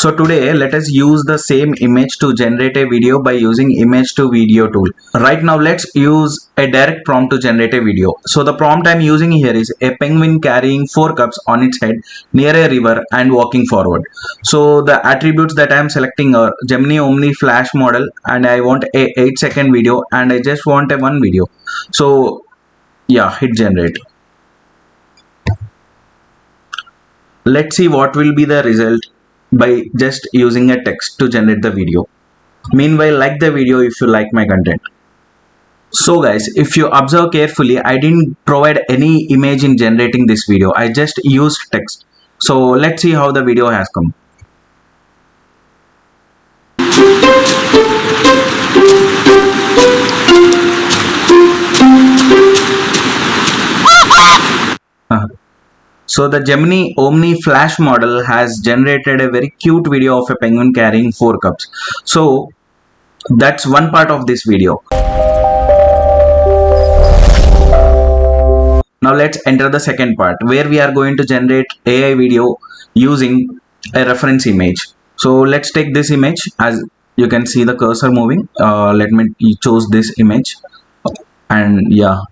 So today let us use the same image to generate a video by using image to video tool. Right now let's use a direct prompt to generate a video. So the prompt I'm using here is a penguin carrying 4 cups on its head near a river and walking forward. So the attributes that I'm selecting are Gemini Omni Flash model, and I want a 8-second video, and I just want a one video. So yeah, hit generate. Let's see what will be the result by just using a text to generate the video. Meanwhile, like the video if you like my content. So guys, if you observe carefully, I didn't provide any image in generating this video. I just used text. So let's see how the video has come. So the Gemini Omni Flash model has generated a very cute video of a penguin carrying 4 cups. So that's one part of this video. Now let's enter the second part where we are going to generate AI video using a reference image. So let's take this image. As you can see the cursor moving. Let me choose this image and yeah,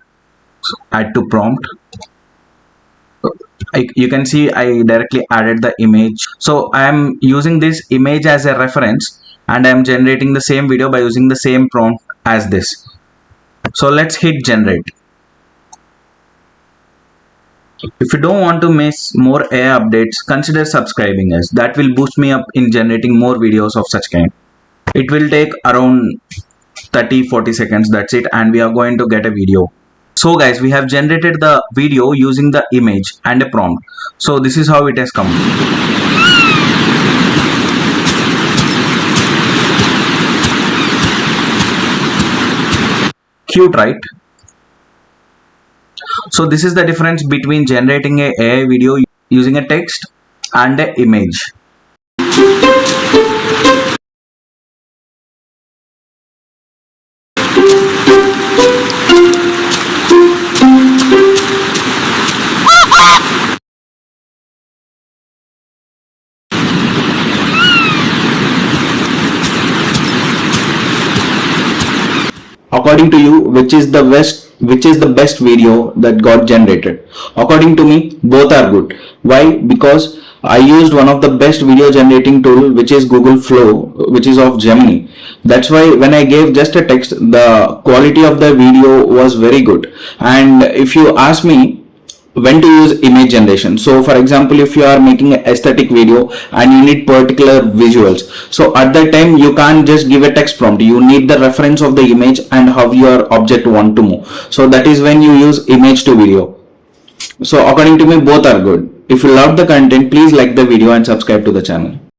add to prompt. You can see I directly added the image. So I am using this image as a reference and I am generating the same video by using the same prompt as this. So let's hit generate. If you don't want to miss more AI updates, consider subscribing us. That will boost me up in generating more videos of such kind. It will take around 30-40 seconds, that's it, and we are going to get a video. So guys, we have generated the video using the image and a prompt. So this is how it has come. Cute, right? So this is the difference between generating a AI video using a text and an image. According to you, which is the best video that got generated? According to me, both are good. Why? Because I used one of the best video generating tool, which is Google Flow, which is of Gemini. That's why when I gave just a text, the quality of the video was very good. And if you ask me when to use image generation, so for example, if you are making an aesthetic video and you need particular visuals, so at that time you can't just give a text prompt. You need the reference of the image and how your object want to move. So that is when you use image to video. So according to me, both are good. If you love the content, please like the video and subscribe to the channel.